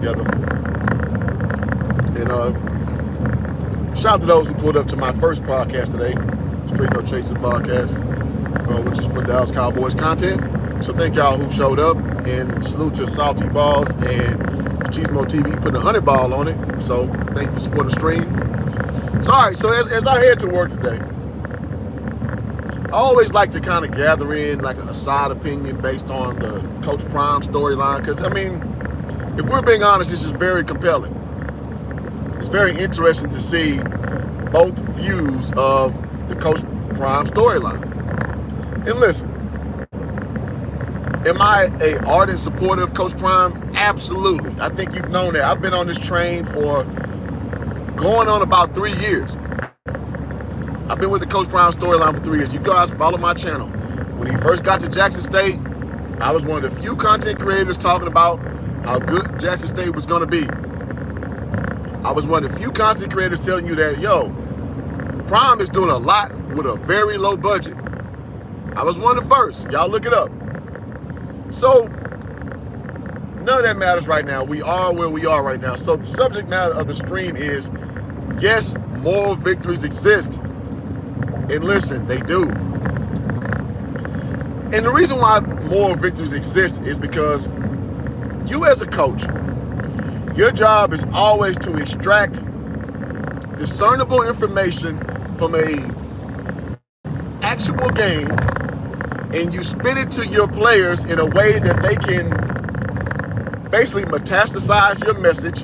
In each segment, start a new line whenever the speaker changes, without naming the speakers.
together. And shout out to those who pulled up to my first podcast today, Straight No Chaser podcast, which is for Dallas Cowboys content. So thank y'all who showed up, and salute to Salty Balls and Cheesemo TV putting a 100 ball on it. So thank you for supporting the stream. So all right, so as I head to work today, I always like to kind of gather in like a side opinion based on the Coach Prime storyline, because I mean, if we're being honest, this is very compelling. It's very interesting to see both views of the Coach Prime storyline. And listen, am I an ardent supporter of Coach Prime? Absolutely. I think you've known that. I've been on this train for going on about 3 years. I've been with the Coach Prime storyline for 3 years. You guys follow my channel. When he first got to Jackson State, I was one of the few content creators talking about how good Jackson State was going to be. I was one of the few content creators telling you that, yo, Prime is doing a lot with a very low budget. I was one of the first. Y'all look it up. So, none of that matters right now. We are where we are right now. So, the subject matter of the stream is, yes, moral victories exist. And listen, they do. And the reason why moral victories exist is because you as a coach, your job is always to extract discernible information from a actual game, and you spin it to your players in a way that they can basically metastasize your message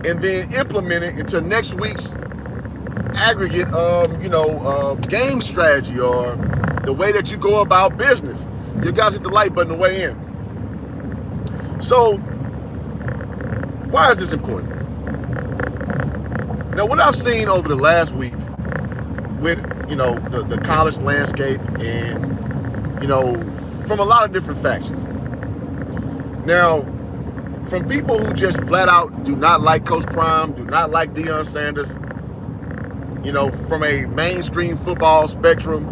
and then implement it into next week's aggregate game strategy, or the way that you go about business. You guys hit the like button to weigh in. So why is this important? Now, what I've seen over the last week with, the college landscape and, from a lot of different factions. Now, from people who just flat out do not like Coach Prime, do not like Deion Sanders, from a mainstream football spectrum,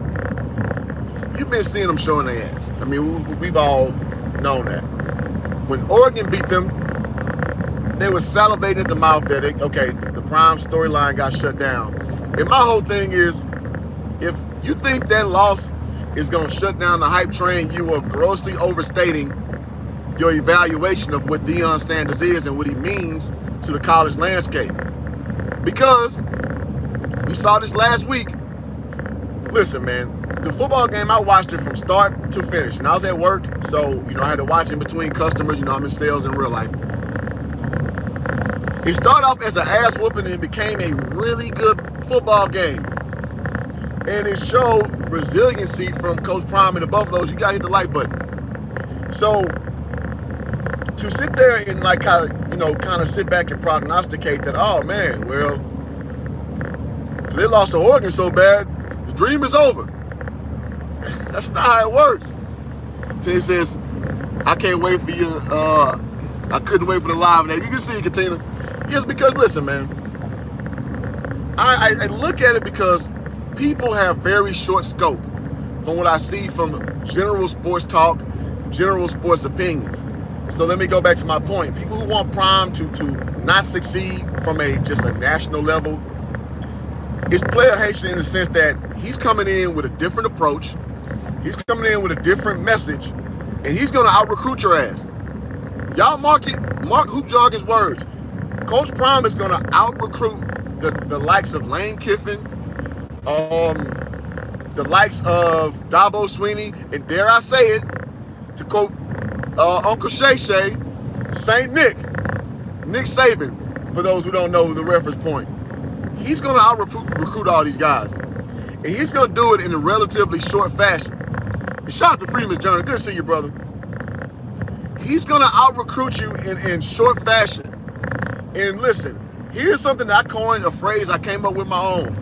you've been seeing them showing their ass. I mean, we've all known that. When Oregon beat them, they were salivating at the mouth that, the Prime storyline got shut down. And my whole thing is, if you think that loss is going to shut down the hype train, you are grossly overstating your evaluation of what Deion Sanders is and what he means to the college landscape. Because we saw this last week. Listen, man, the football game, I watched it from start to finish. And I was at work, so, I had to watch in between customers. I'm in sales in real life. It started off as an ass whooping and became a really good football game. And it showed resiliency from Coach Prime and the Buffaloes. You got to hit the like button. So, to sit there and kind of sit back and prognosticate that, oh man, well, they lost to Oregon so bad, the dream is over. That's not how it works. So it says, I can't wait for you. I couldn't wait for the live. Now you can see, Katina. Yes, because listen, man, I look at it because people have very short scope from what I see from general sports talk, general sports opinions. So let me go back to my point. People who want Prime to not succeed from just a national level, it's player hatred in the sense that he's coming in with a different approach. He's coming in with a different message, and he's going to out-recruit your ass. Y'all mark Hoop Jargon's words. Coach Prime is going to out-recruit the likes of Lane Kiffin, the likes of Dabo Sweeney, and dare I say it, to quote Uncle Shay Shay, St. Nick Saban, for those who don't know the reference point. He's going to out-recruit all these guys. And he's going to do it in a relatively short fashion. And shout out to Freeman's Journal. Good to see you, brother. He's going to out-recruit you in short fashion. And listen, here's something that I coined, a phrase I came up with my own.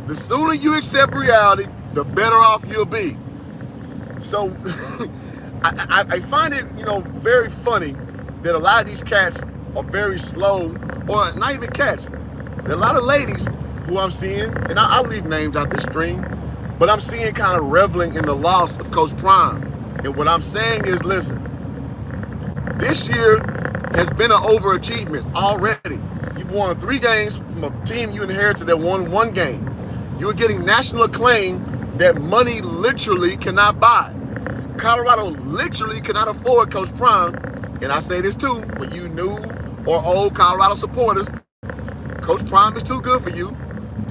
The sooner you accept reality, the better off you'll be. So I find it, very funny that a lot of these cats are very slow, or not even cats. There are a lot of ladies who I'm seeing, and I'll leave names out this stream, but I'm seeing kind of reveling in the loss of Coach Prime. And what I'm saying is, listen, this year, has been an overachievement already. You've won 3 games from a team you inherited that won 1 game. You're getting national acclaim that money literally cannot buy. Colorado literally cannot afford Coach Prime. And I say this too, for you new or old Colorado supporters, Coach Prime is too good for you.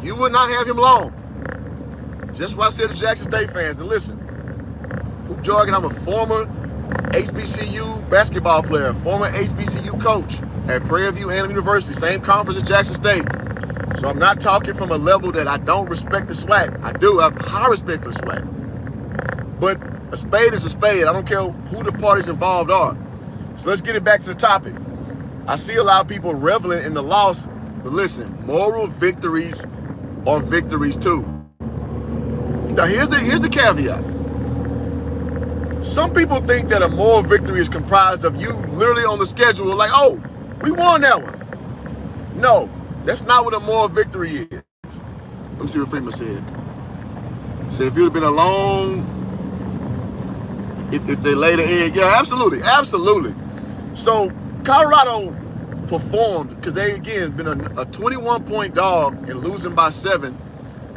You will not have him long. Just what I said to Jackson State fans, and listen, Hoop Jargon, I'm a former HBCU basketball player, former HBCU coach at Prairie View A&M University, same conference as Jackson State. So I'm not talking from a level that I don't respect the swag. I do have high respect for the swag. But a spade is a spade. I don't care who the parties involved are. So let's get it back to the topic. I see a lot of people reveling in the loss, but listen, moral victories are victories too. Now here's the caveat. Some people think that a moral victory is comprised of you literally on the schedule like, oh, we won that one. No, that's not what a moral victory is. Let me see what Freeman said. Said if it would have been a long, if they laid an egg, yeah, absolutely, absolutely. So Colorado performed because they, again, been a 21-point dog and losing by 7.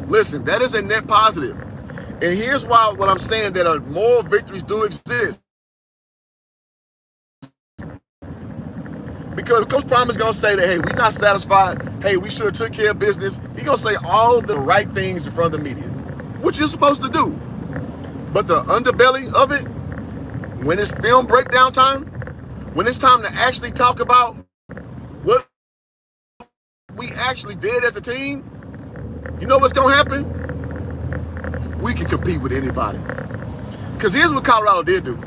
Listen, that is a net positive. And here's why what I'm saying that moral victories do exist. Because Coach Prime is going to say that, hey, we're not satisfied. Hey, we should have took care of business. He's going to say all the right things in front of the media, which you're supposed to do. But the underbelly of it, when it's film breakdown time, when it's time to actually talk about what we actually did as a team, you know what's going to happen? We can compete with anybody. Because here's what Colorado did do.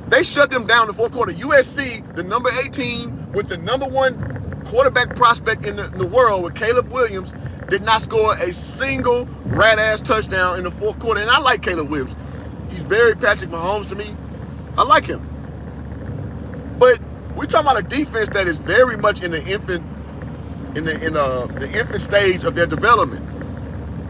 They shut them down in the 4th quarter. USC, the number 18, with the number 1 quarterback prospect in the world with Caleb Williams, did not score a single rat-ass touchdown in the 4th quarter. And I like Caleb Williams. He's very Patrick Mahomes to me. I like him. But we're talking about a defense that is very much in the infant stage of their development,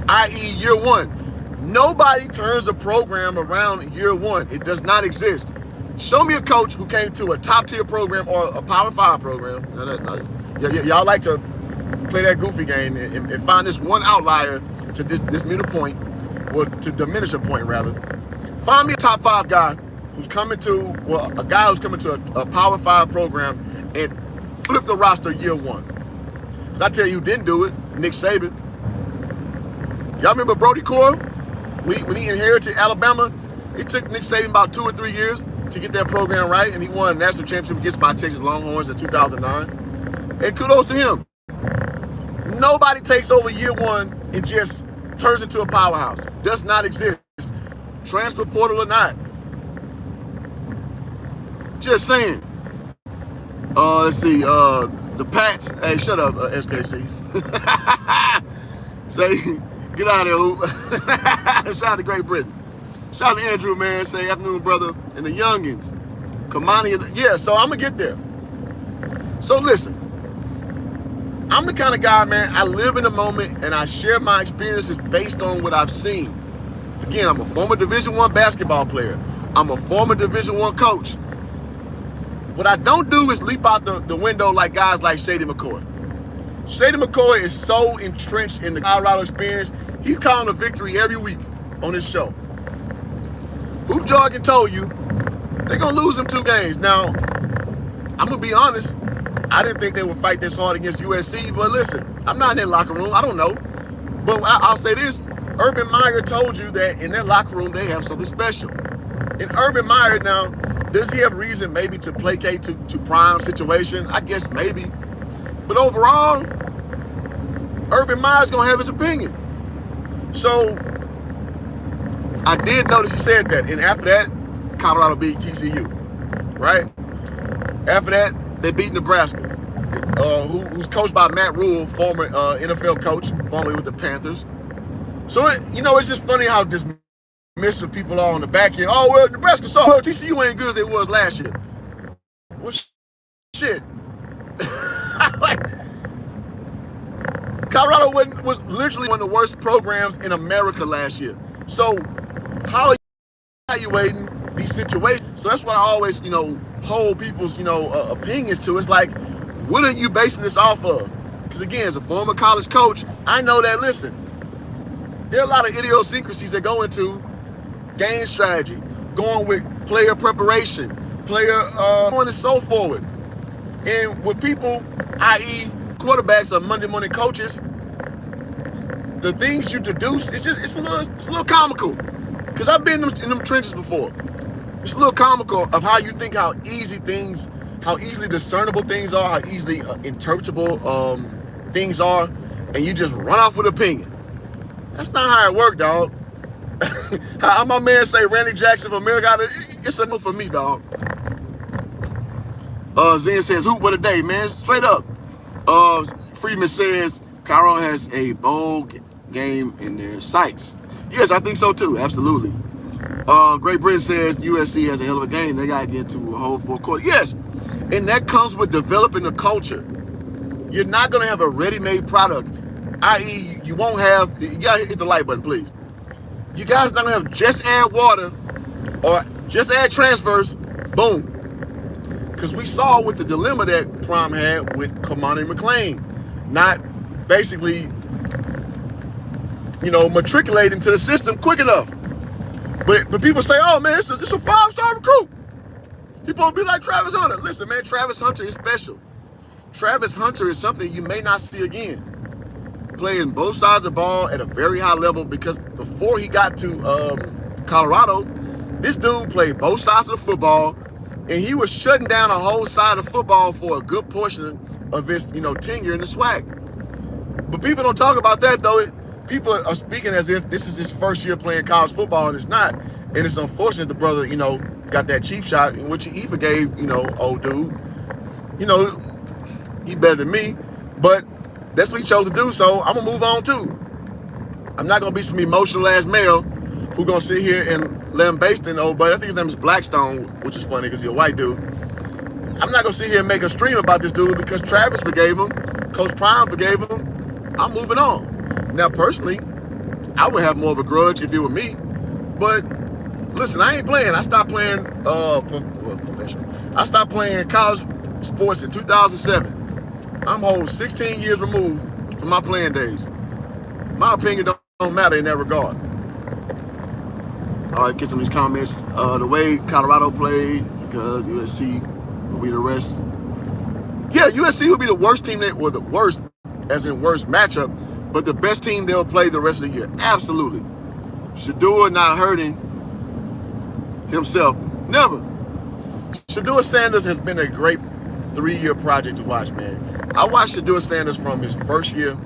i.e. year 1. Nobody turns a program around year 1. It does not exist. Show me a coach who came to a top-tier program or a Power 5 program. Y'all like to play that goofy game and find this one outlier to dismiss a point, or to diminish a point, rather. Find me a top 5 guy who's coming to, well, a guy who's coming to a Power 5 program and flip the roster year 1. Because I tell you who didn't do it, Nick Saban. Y'all remember Brody Core? When he inherited Alabama, it took Nick Saban about 2 or 3 years to get that program right, and he won a national championship against my Texas Longhorns in 2009. And kudos to him. Nobody takes over year 1 and just turns into a powerhouse. Does not exist. Transfer portal or not. Just saying. Let's see. The Pats. Hey, shut up, SKC. Say, get out of there, Hoop. Shout out to Great Britain. Shout out to Andrew, man. Say afternoon, brother. And the youngins. Kamani. Yeah, so I'm going to get there. So listen. I'm the kind of guy, man, I live in the moment and I share my experiences based on what I've seen. Again, I'm a former Division I basketball player. I'm a former Division I coach. What I don't do is leap out the window like guys like Shady McCoy. Shady McCoy is so entrenched in the Colorado experience, he's calling a victory every week on his show. Hoop Jargon told you they're going to lose them 2 games. Now, I'm going to be honest. I didn't think they would fight this hard against USC, but listen, I'm not in their locker room. I don't know. But I'll say this. Urban Meyer told you that in their locker room, they have something special. And Urban Meyer, now, does he have reason maybe to placate to Prime situation? I guess maybe. But overall, Urban Meyer's going to have his opinion. So I did notice he said that. And after that, Colorado beat TCU, right? After that, they beat Nebraska, who's coached by Matt Rule, former NFL coach, formerly with the Panthers. So, it's just funny how dismissive people are on the back end. Oh, well, Nebraska saw TCU ain't good as it was last year. Well, shit. Like, Colorado was literally one of the worst programs in America last year. So, how are you evaluating these situations. So that's what I always, hold people's, opinions to. It's like, what are you basing this off of? Because again, as a former college coach, I know that, listen, there are a lot of idiosyncrasies that go into game strategy, going with player preparation, on and so forward. And with people, i.e. quarterbacks or Monday morning coaches, the things you deduce, it's a little comical. Because I've been in them trenches before. It's a little comical of how you think how easily discernible things are, how easily interpretable things are, and you just run off with opinion. That's not how it worked, dog. How my man say Randy Jackson from America, it's a no for me, dog. Zen says, hoop what a day, man. Straight up. Freeman says, Cairo has a bowl game in their sights. Yes, I think so too. Absolutely. Great Britain says USC has a hell of a game. They got to get to a whole full court. Yes, and that comes with developing the culture. You're not going to have a ready-made product, i.e. you won't have, you got to hit the like button, please. You guys not going to have just add water or just add transfers, boom. Because we saw with the dilemma that Prime had with Kamani McLean, not basically, matriculating to the system quick enough. But people say, oh man, it's a 5-star recruit. People will be like Travis Hunter. Listen, man, Travis Hunter is special. Travis Hunter is something you may not see again. Playing both sides of the ball at a very high level, because before he got to Colorado, this dude played both sides of the football, and he was shutting down a whole side of football for a good portion of his, tenure in the SWAC. But people don't talk about that, though. People are speaking as if this is his first year playing college football, and it's not. And it's unfortunate the brother, got that cheap shot, in which he forgave, old dude. He better than me, but that's what he chose to do, so I'm going to move on, too. I'm not going to be some emotional ass male who going to sit here and lambaste an old buddy. I think his name is Blackstone, which is funny because he's a white dude. I'm not going to sit here and make a stream about this dude because Travis forgave him, Coach Prime forgave him. I'm moving on. Now, personally, I would have more of a grudge if it were me, but listen, I ain't playing. I stopped playing professional. I stopped playing college sports in 2007. I'm whole 16 years removed from my playing days. My opinion don't matter in that regard. All right, get some of these comments. The way Colorado played, because USC will be the rest. Yeah, USC will be the worst team the worst, as in worst matchup, but the best team they'll play the rest of the year. Absolutely. Shedeur not hurting himself. Never. Shedeur Sanders has been a great 3-year project to watch, man. I watched Shedeur Sanders from his first year,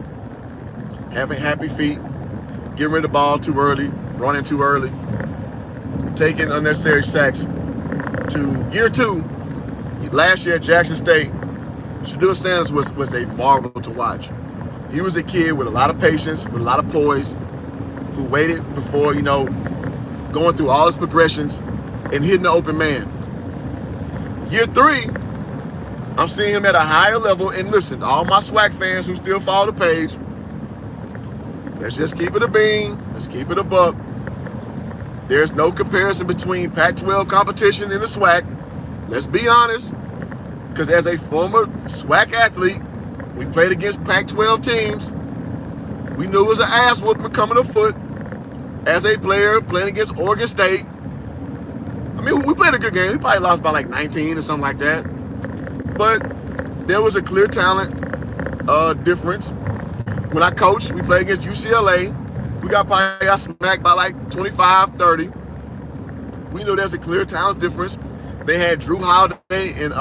having happy feet, getting rid of the ball too early, running too early, taking unnecessary sacks, to year 2, last year at Jackson State. Shedeur Sanders was a marvel to watch. He was a kid with a lot of patience, with a lot of poise, who waited before, going through all his progressions and hitting the open man. Year 3, I'm seeing him at a higher level. And listen, all my SWAC fans who still follow the page, let's just keep it a bean. Let's keep it a buck. There's no comparison between Pac-12 competition and the SWAC. Let's be honest. Because as a former SWAC athlete, we played against Pac-12 teams. We knew it was an ass whooping coming afoot. As a player playing against Oregon State, I mean, we played a good game. We probably lost by like 19 or something like that. But there was a clear talent difference. When I coached, we played against UCLA. We got smacked by like 25, 30. We knew there's a clear talent difference. They had Drew Holiday and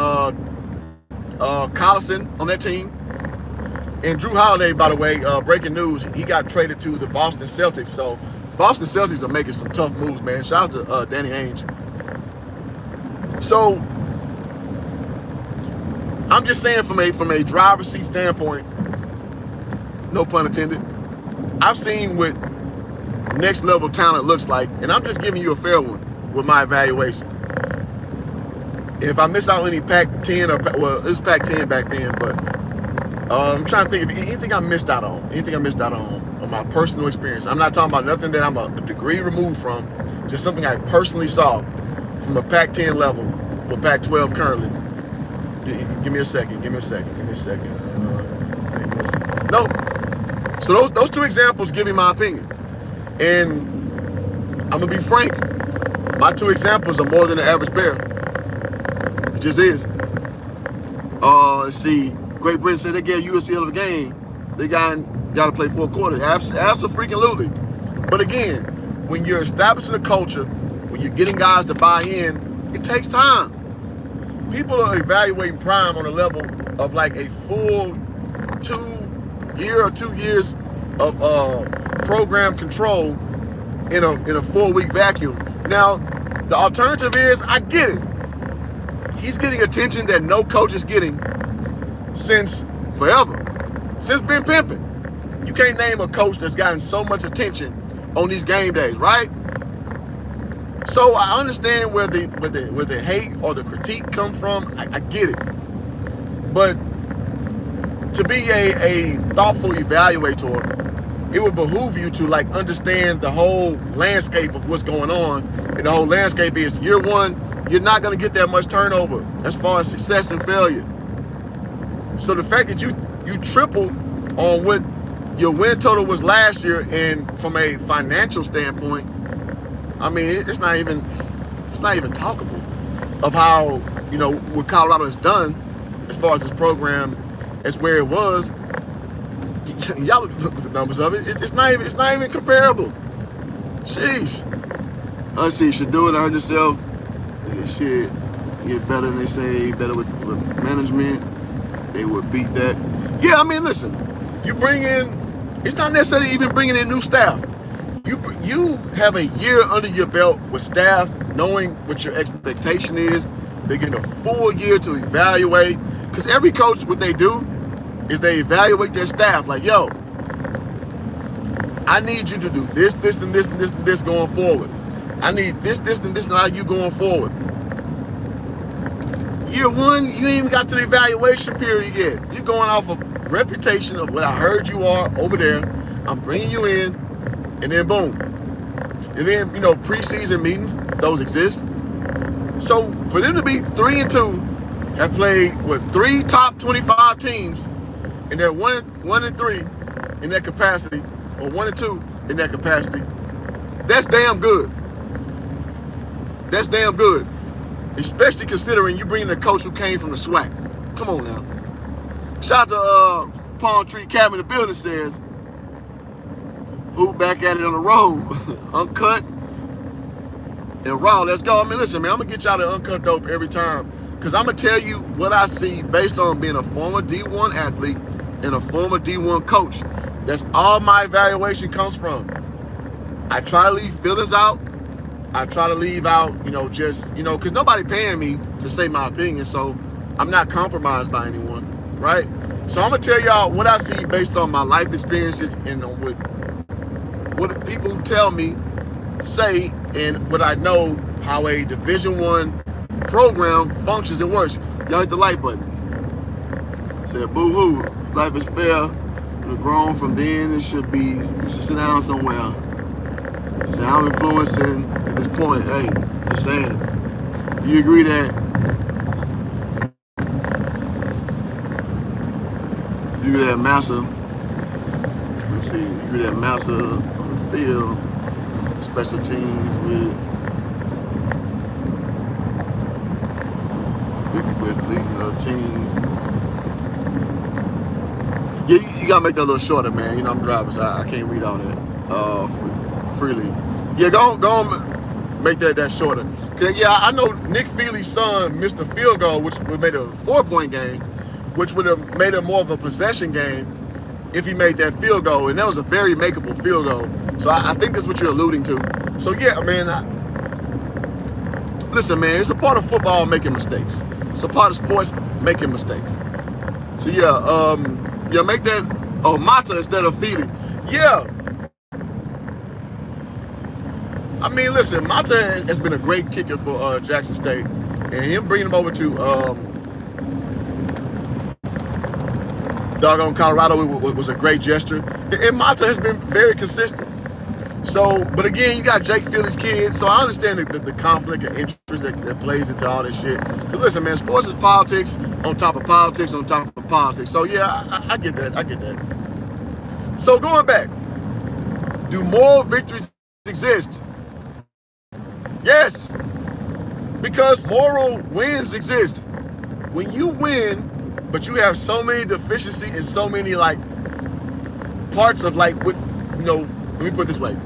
Collison on that team. And Drew Holiday, by the way, breaking news, he got traded to the Boston Celtics. So Boston Celtics are making some tough moves, man. Shout out to Danny Ainge. So I'm just saying from a driver's seat standpoint, no pun intended, I've seen what next level talent looks like, and I'm just giving you a fair one with my evaluations. If I miss out on any Pac-10, well, it was Pac-10 back then, but I'm trying to think of anything I missed out on. Anything I missed out on my personal experience. I'm not talking about nothing that I'm a degree removed from, just something I personally saw from a Pac-10 level or Pac-12 currently. Give me a second. Nope. So those two examples give me my opinion. And I'm going to be frank. My two examples are more than the average bear. It just is. Let's see. Great Britain said they gave USC a hell of a game. They got to play 4 quarters. Absolutely. But again, when you're establishing a culture, when you're getting guys to buy in, it takes time. People are evaluating Prime on a level of like a full 2 years of program control in a 4-week vacuum. Now, the alternative is, I get it. He's getting attention that no coach is getting since forever. Since Ben Pimpin. You can't name a coach that's gotten so much attention on these game days, right? So I understand where the hate or the critique come from. I get it. But to be a thoughtful evaluator, it would behoove you to like understand the whole landscape of what's going on. And the whole landscape is, year one, you're not going to get that much turnover as far as success and failure. So the fact that you tripled on what your win total was last year, and from a financial standpoint, I mean, it's not even talkable of how, what Colorado has done as far as this program as where it was. Y'all look at the numbers of it. It's not even comparable. Sheesh. Let's see. Should do it. I heard yourself. Shit, get better. And they say better with management. They would beat that. Yeah, I mean, listen. You bring in. It's not necessarily even bringing in new staff. You have a year under your belt with staff, knowing what your expectation is. They get a full year to evaluate. Because every coach, what they do is they evaluate their staff. Like, yo, I need you to do this, this, and this, and this, and this going forward. I need this, and this, and how you going forward. Year one, you ain't even got to the evaluation period yet. You're going off of reputation of what I heard you are over there. I'm bringing you in, and then boom. And then, preseason meetings, those exist. So for them to be 3-2, have played with 3 top 25 teams, and they're 1-3 in that capacity, or 1-2 in that capacity, that's damn good. That's damn good. Especially considering you bringing a coach who came from the SWAC. Come on now. Shout out to Palm Tree Cabin in the building says, who back at it on the road? Uncut and raw. Let's go. I mean, listen, man, I'm going to get y'all the uncut dope every time. Because I'm going to tell you what I see based on being a former D1 athlete and a former D1 coach. That's all my evaluation comes from. I try to leave feelings out. I try to leave out, because nobody paying me to say my opinion, so I'm not compromised by anyone, right? So I'm going to tell y'all what I see based on my life experiences and on what people tell me, say, and what I know how a Division I program functions and works. Y'all hit the like button. Said, boo-hoo, life is fair. We're grown from then. You should sit down somewhere. So I'm influencing at this point. Hey, just saying. Do you agree that Massa? Let's see. You agree that Massa on the field, special teams with leading other teams. Yeah, you gotta make that a little shorter, man. I'm driving, so I can't read all that freely. Yeah, go on, make that shorter. Cause yeah, I know Nick Feely's son missed a field goal, which would have made it a 4-point game, which would have made it more of a possession game if he made that field goal, and that was a very makeable field goal. So I think that's what you're alluding to. So yeah, man. Listen, man, it's a part of football making mistakes. It's a part of sports making mistakes. So yeah, make that Mata instead of Feely. Yeah. I mean, listen, Mata has been a great kicker for Jackson State, and him bringing him over to doggone Colorado was a great gesture. And Mata has been very consistent. So, but again, you got Jake Philly's kids, so I understand the conflict of interest that plays into all this shit. Because listen, man, sports is politics on top of politics on top of politics. So yeah, I get that. I get that. So going back, do moral victories exist? Yes, because moral wins exist. When you win, but you have so many deficiencies and so many like parts of like what, you know, let me put it this way.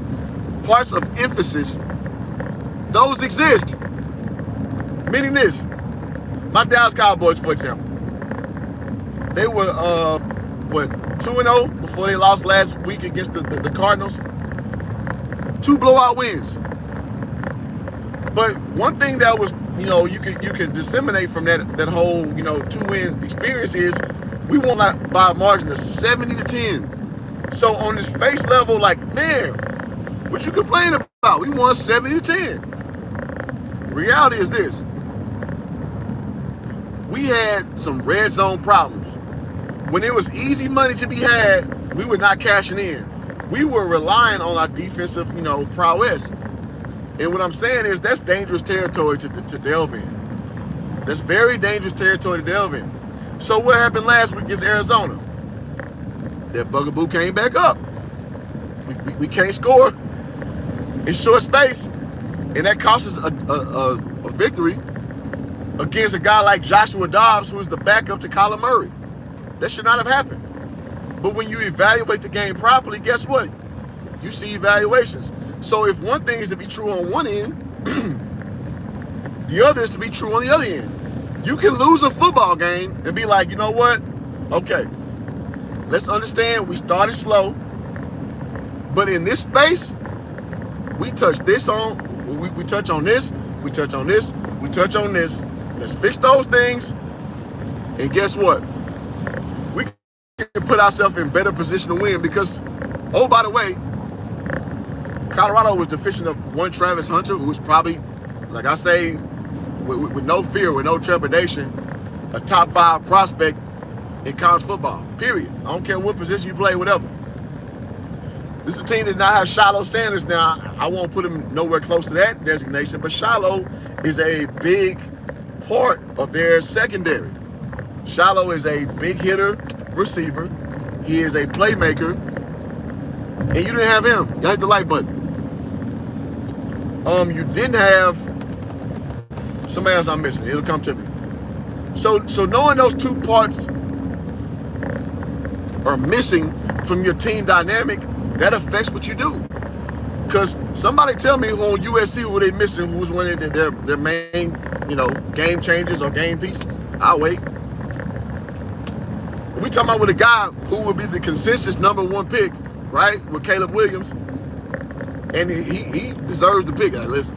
Parts of emphasis, those exist. Meaning this, my Dallas Cowboys, for example, they were 2-0 before they lost last week against the Cardinals. 2 blowout wins. But one thing that was, you know, you could disseminate from that whole, you know, 2-win experience is we won by a margin of 70-10. So on this face level, like, man, what you complaining about? We won 70-10. Reality is this. We had some red zone problems. When it was easy money to be had, we were not cashing in. We were relying on our defensive, you know, prowess. And what I'm saying is that's dangerous territory to delve in. That's very dangerous territory to delve in. So what happened last week against Arizona? That bugaboo came back up. We can't score in short space. And that cost us a victory against a guy like Joshua Dobbs, who is the backup to Kyler Murray. That should not have happened. But when you evaluate the game properly, guess what? You see evaluations. So if one thing is to be true on one end, the other is to be true on the other end. You can lose a football game and be like, you know what? Okay, let's understand we started slow, but in this space, we touch this on, we touch on this, we touch on this, we touch on this. Let's fix those things, and guess what? We can put ourselves in better position to win because, oh, by the way, Colorado was deficient of one Travis Hunter, who was probably, like I say, with no fear, with no trepidation, a top 5 prospect in college football, period. I don't care what position you play, whatever. This is a team that now has Shiloh Sanders. Now, I won't put him nowhere close to that designation, but Shiloh is a big part of their secondary. Shiloh is a big hitter, receiver. He is a playmaker, and you didn't have him. You hit the like button. You didn't have somebody else I'm missing. It'll come to me. So knowing those 2 parts are missing from your team dynamic, that affects what you do. Because somebody tell me who on USC who they missing, who's one of their main, you know, game changers or game pieces. I'll wait. We talking about with a guy who will be the consensus #1 pick, right? With Caleb Williams. And he deserves the pick. Listen,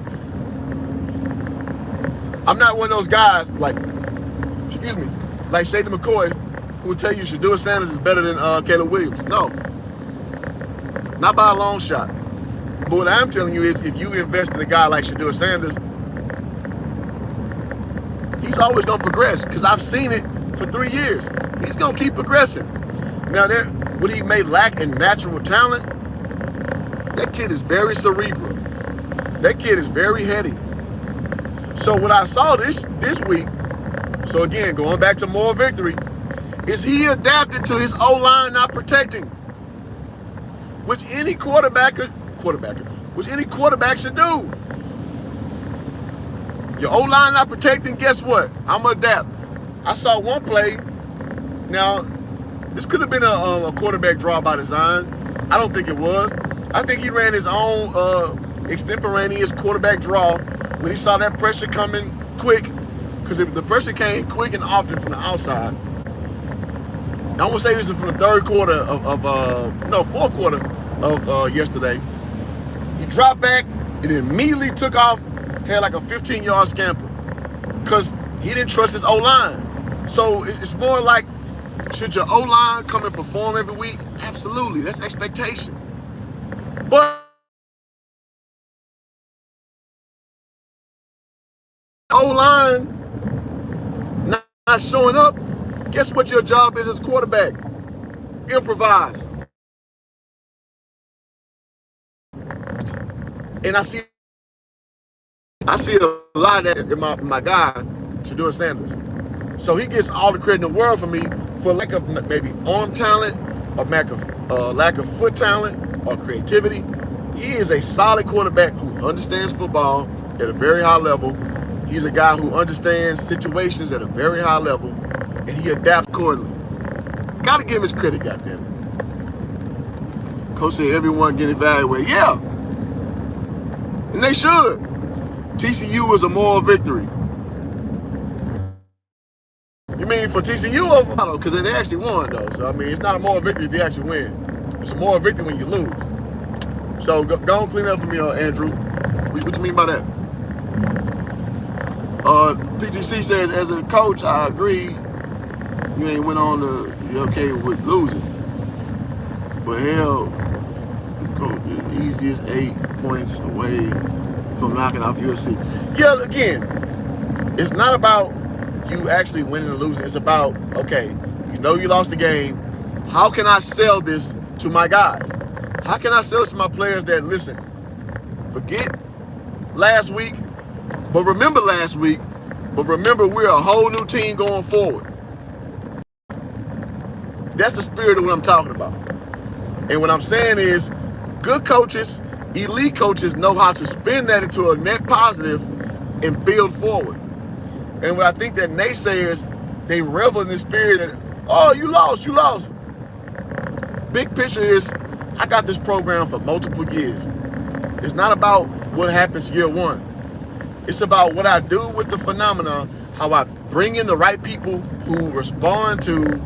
I'm not one of those guys like Shady McCoy, who will tell you Shedeur Sanders is better than Caleb Williams. No, not by a long shot. But what I'm telling you is, if you invest in a guy like Shedeur Sanders, he's always gonna progress. Because I've seen it for 3 years. He's gonna keep progressing. Now, what he may lack in natural talent, that kid is very cerebral. That kid is very heady. So what I saw this week, so again, going back to moral victory, is he adapted to his O-line not protecting, which any quarterback should do. Your O-line not protecting, guess what? I'm gonna adapt. I saw one play. Now, this could have been a quarterback draw by design. I don't think it was. I think he ran his own extemporaneous quarterback draw when he saw that pressure coming quick, because the pressure came quick and often from the outside. I want to say this is from the fourth quarter of yesterday. He dropped back and immediately took off, had like a 15-yard scamper, because he didn't trust his O-line. So it's more like, should your O-line come and perform every week? Absolutely, that's expectation. But O-line not showing up, guess what your job is as quarterback? Improvise. And I see a lot of that in my guy, Shedeur Sanders. So he gets all the credit in the world for me for lack of maybe arm talent, or lack of foot talent, or creativity. He is a solid quarterback who understands football at a very high level. He's a guy who understands situations at a very high level, and he adapts accordingly. Gotta give him his credit, goddamn. Coach said everyone get evaluated. Yeah, and they should. TCU was a moral victory. You mean for TCU over? Because they actually won, though. So, I mean, it's not a moral victory if you actually win. It's a moral victory when you lose. So, go and clean up for me, Andrew. What you mean by that? PGC says, as a coach, I agree. You ain't went on to, you're okay with losing. But hell, the easiest 8 points away from knocking off USC. Yeah, again, it's not about you actually winning or losing. It's about, okay, you know you lost the game. How can I sell this to my guys? How can I sell this to my players that, listen, forget last week, but remember last week, but remember we're a whole new team going forward. That's the spirit of what I'm talking about. And what I'm saying is, good coaches, elite coaches know how to spin that into a net positive and build forward. And what I think that naysayers, they revel in the spirit that, oh, you lost. Big picture is, I got this program for multiple years. It's not about what happens year one. It's about what I do with the phenomenon, how I bring in the right people who respond to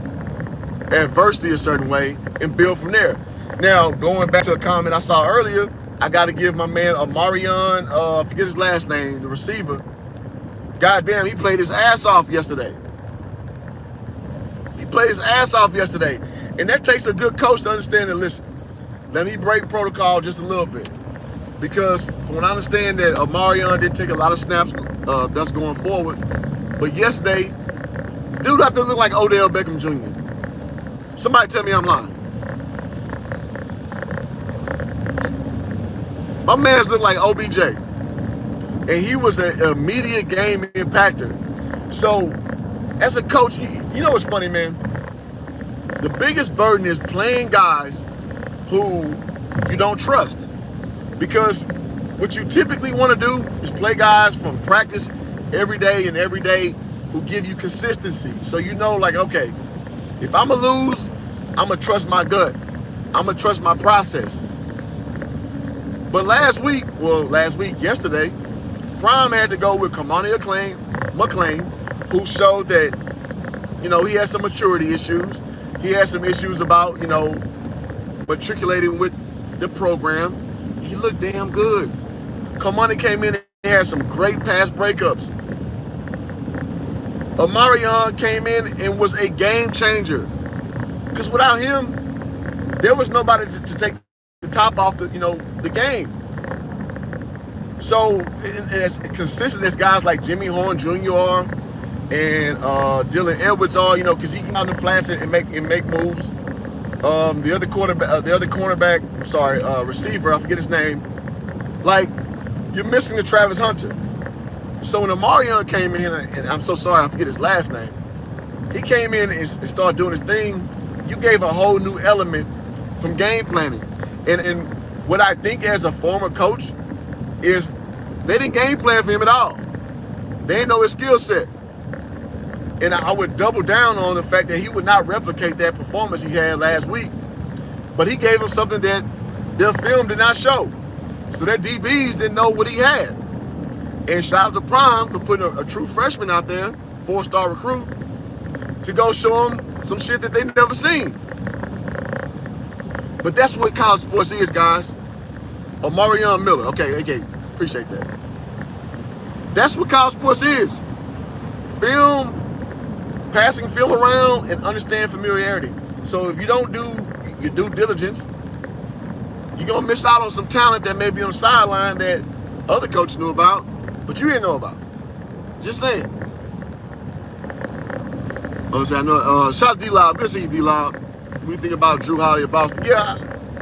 adversity a certain way and build from there. Now, going back to a comment I saw earlier, I got to give my man Amarion, forget his last name, the receiver. Goddamn, he played his ass off yesterday. And that takes a good coach to understand that, listen, let me break protocol just a little bit. Because from what I understand that Amarion didn't take a lot of snaps thus going forward. But yesterday, dude out there looked like Odell Beckham Jr. Somebody tell me I'm lying. My man's looked like OBJ. And he was an immediate game impactor. So, as a coach, you know what's funny, man? The biggest burden is playing guys who you don't trust. Because what you typically want to do is play guys from practice every day who give you consistency. So you know, like, okay, if I'm going to lose, I'm going to trust my gut. I'm going to trust my process. But yesterday, Prime had to go with Kamani McLean, who showed that, you know, he has some maturity issues. He has some issues about, you know, matriculating with the program. He looked damn good. Kamani came in and had some great pass breakups. Amarion came in and was a game changer. Because without him, there was nobody to take the top off the game. So, as consistent as guys like Jimmy Horn Jr. are and Dylan Edwards are, because he can out in the flats and make moves. The other cornerback, receiver, I forget his name. Like, you're missing the Travis Hunter. So when Amarion came in, and I'm so sorry, I forget his last name. He came in and started doing his thing. You gave a whole new element from game planning. And what I think as a former coach is they didn't game plan for him at all. They didn't know his skill set. And I would double down on the fact that he would not replicate that performance he had last week. But he gave him something that their film did not show. So their DBs didn't know what he had. And shout out to Prime for putting a true freshman out there, 4-star recruit, to go show them some shit that they never seen. But that's what college sports is, guys. Amarion Miller. Okay, appreciate that. That's what college sports is. Film, passing film around, and understand familiarity. So if you don't do your due diligence, you're going to miss out on some talent that may be on the sideline that other coaches knew about, but you didn't know about. Just saying. I know. Shout out to D-Lob. Good to see you, D-Lob. What do you think about Drew Holiday of Boston? Yeah,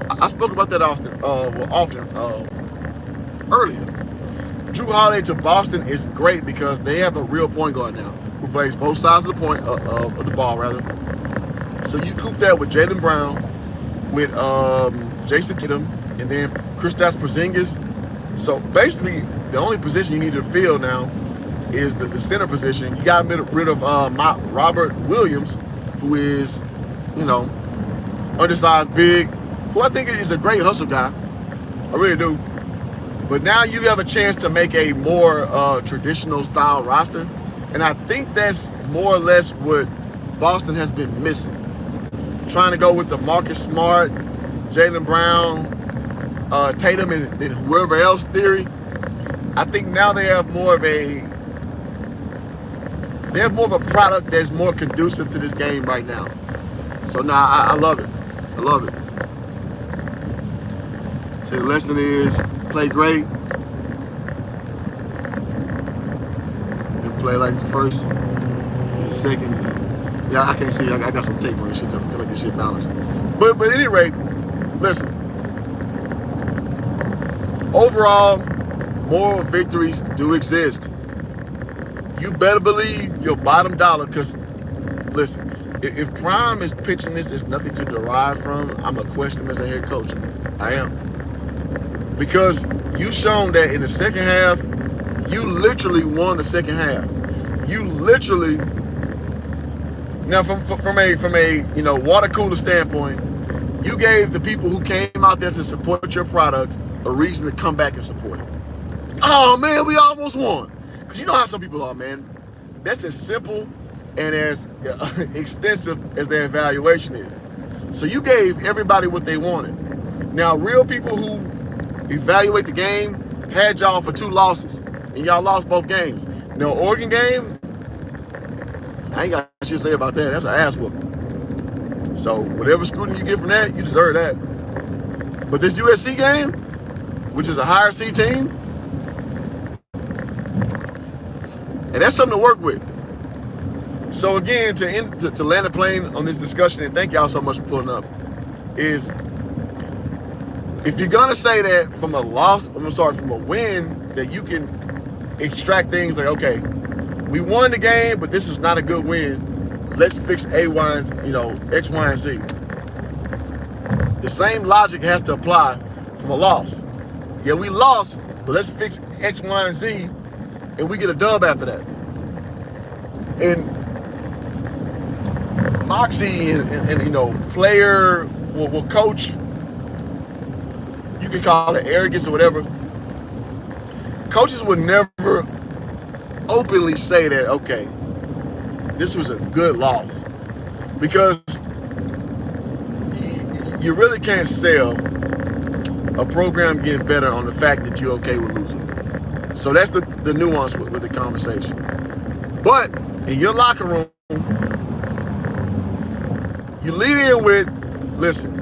I spoke about that often earlier. Drew Holiday to Boston is great because they have a real point guard now who plays both sides of the point of the ball, rather. So you coop that with Jaylen Brown, with Jason Tatum, and then Kristaps Porzingis. So basically, the only position you need to fill now is the center position. You got rid of Robert Williams, who is, undersized big, who I think is a great hustle guy. I really do. But now you have a chance to make a more traditional style roster. And I think that's more or less what Boston has been missing. Trying to go with the Marcus Smart, Jaylen Brown, Tatum, and whoever else theory. I think now they have more of a product that's more conducive to this game right now. So now I love it. I love it. So the lesson is play great and play like the first, the second. Yeah, I can't see. I got some tape on this shit to make this shit balanced. But at any rate, listen. Overall, moral victories do exist. You better believe your bottom dollar, because listen, if Prime is pitching this as nothing to derive from, I'm going to question him as a head coach. I am. Because you've shown that in the second half, you literally won the second half. You literally, now from a water cooler standpoint, you gave the people who came out there to support your product a reason to come back and support it. Oh man, we almost won. Because you know how some people are, man. That's as simple and as extensive as their evaluation is. So you gave everybody what they wanted. Now, real people who evaluate the game had y'all for 2 losses, and y'all lost both games. Now, Oregon game, I ain't got shit to say about that. That's an ass whooping. So whatever scrutiny you get from that, you deserve that. But this USC game, which is a higher seed team, and that's something to work with. So again, to land the plane on this discussion, and thank y'all so much for pulling up, is if you're gonna say that from a win, that you can extract things like, okay, we won the game, but this is not a good win. Let's fix X, Y, and Z. The same logic has to apply from a loss. Yeah, we lost, but let's fix X, Y, and Z, and we get a dub after that. And moxie and player will coach, you can call it arrogance or whatever. Coaches would never openly say that, okay, this was a good loss, because you really can't sell a program getting better on the fact that you're okay with losing. So that's the nuance with the conversation. But in your locker room, you lead in with, listen,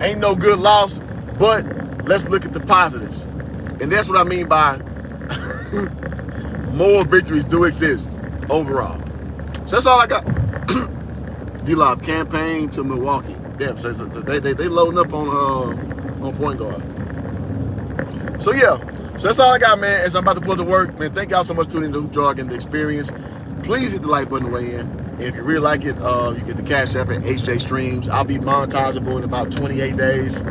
ain't no good loss, but let's look at the positives. And that's what I mean by more victories do exist overall. So that's all I got. D-Lob campaign to Milwaukee. Damn, so they loading up on point guard. So yeah, so that's all I got, man. As I'm about to put to work, man. Thank y'all so much for tuning in to Hoop Jargon, the experience. Please hit the like button to weigh in. And if you really like it, you get the Cash App at HJ Streams. I'll be monetizable in about 28 days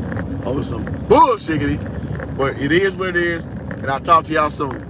over some bullshiggity. But it is what it is, and I'll talk to y'all soon.